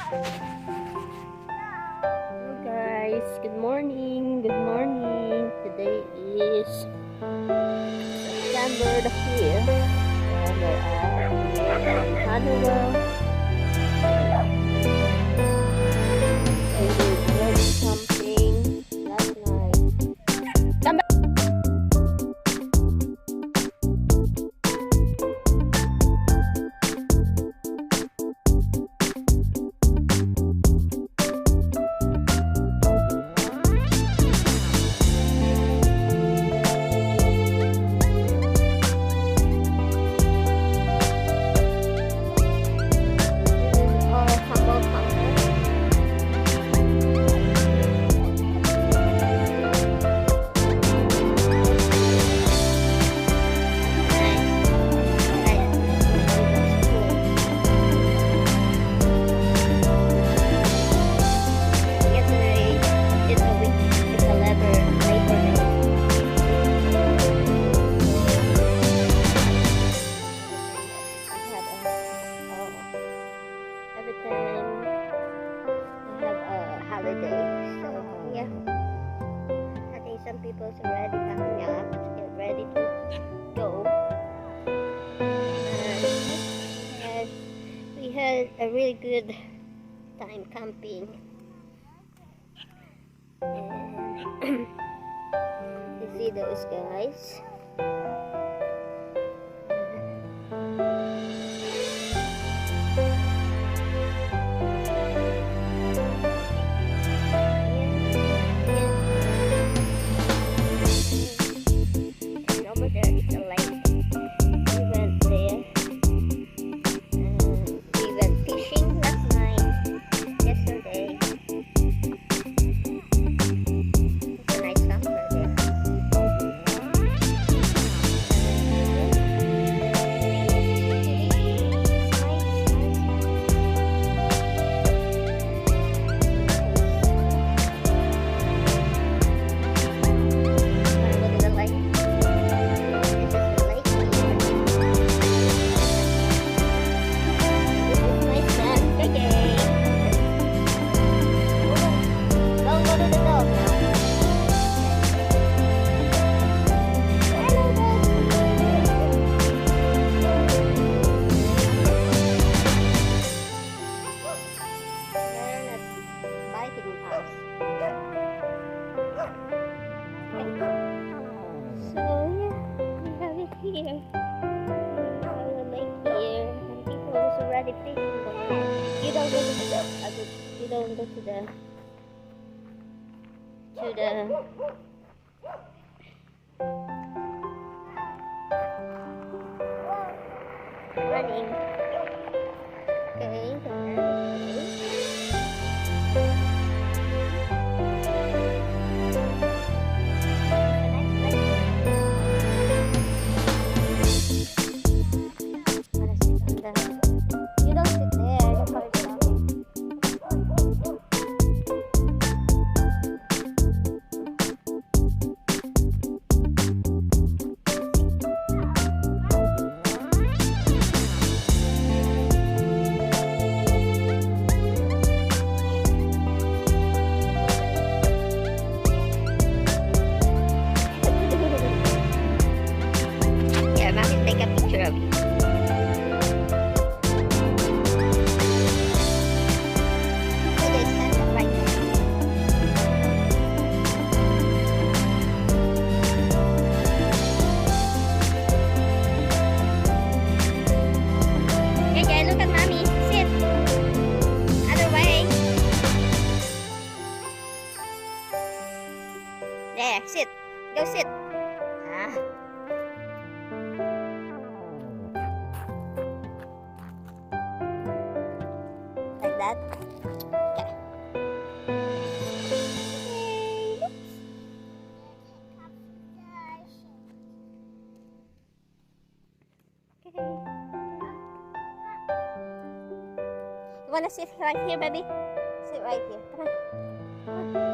Hello guys, good morning, good morning. Today is September the 5th and we're here in Hunnewell. We did something last night. Come back. Every time I have a holiday, so yeah, I think some people's already packing up to get ready to go. And we had a really good time camping, and you see those guys. Here, I will make here, and people is already fishing. But you don't go to the, you don't go to the running. Okay, you don't sit there, you call it down. Yeah, mommy, take a picture of you. Look at mommy. Sit. Other way. There, sit. Go sit. Ah. Like that. Okay. Okay. You wanna sit right here, baby? Sit right here. Come on. Come on.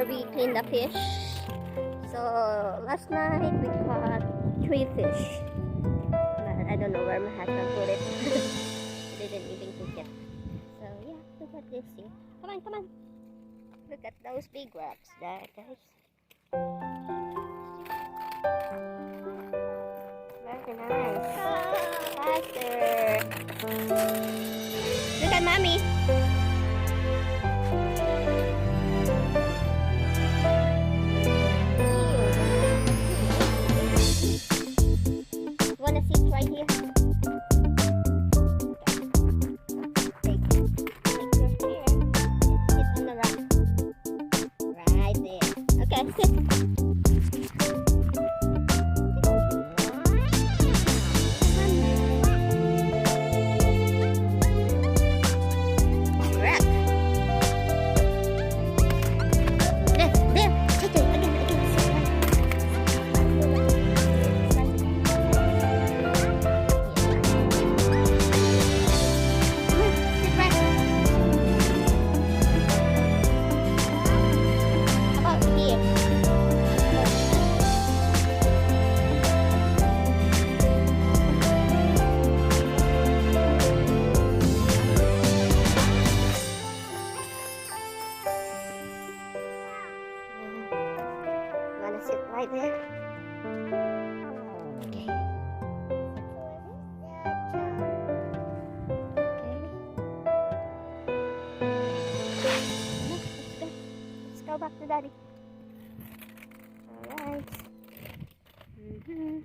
before we clean the fish. So last night we caught 3 fish, but I don't know where my husband put it. He didn't even cook it. So yeah, look at this here. Come on, come on. Look at those big rocks there, guys. Very nice. Faster. Look at mommy. Wanna sit right here? Take your chair. Sit on the rock. Right there. Okay, sit. Sit right there. Okay. Let's go back to daddy. Alright. There we go.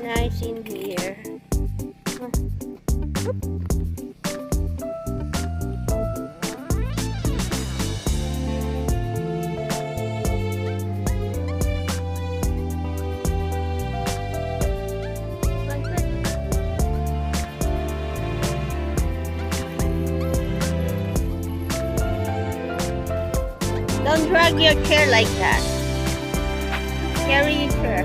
Nice in here. Don't drag your chair like that. Carry your chair.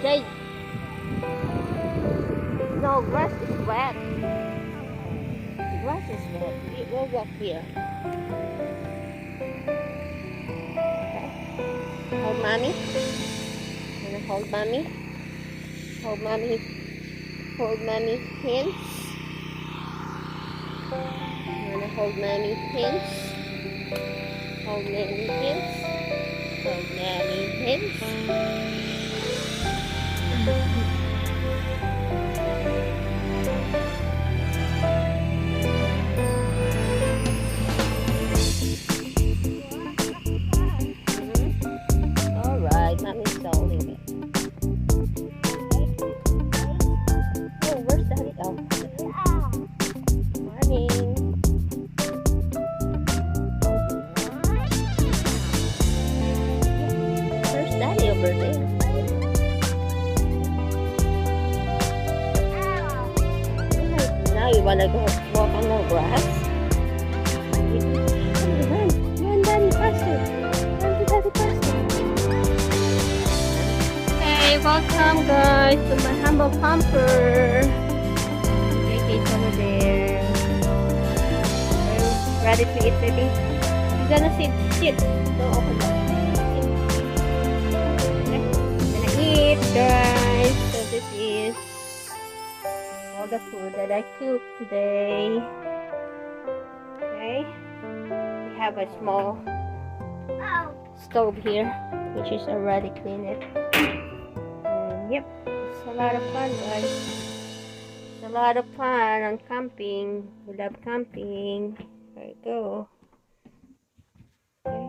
Jay. No, grass is wet. Grass is wet. We'll walk here. Okay. Hold mommy. Wanna hold mommy? Hold mommy. Hold mommy hands. Wanna hold mommy hands? How many hills? So many hills. Alright, mommy's holding it. Oh, where's Daddy? Oh, morning. Where's Daddy over there? Now you wanna go walk on the grass? Run, Daddy, faster! Run to Daddy, faster! Hey, welcome guys to my humble camper. JK's over there. Are you ready to eat, baby? You're gonna sit. Don't open that. Okay. Gonna eat, guys. So this is all the food that I cooked today. Okay. We have a small stove here, which is already cleaned. Yep, it's a lot of fun, guys. It's a lot of fun on camping. We love camping. There you go. Okay.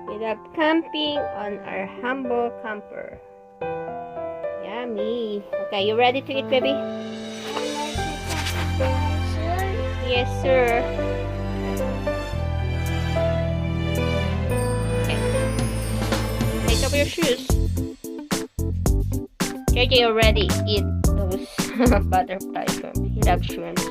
We love camping on our humble camper. Yummy. Okay, you ready to eat, baby? Yes, sir. Okay. Take off your shoes. JJ already eat those butterfly shrimp. He loves shrimps.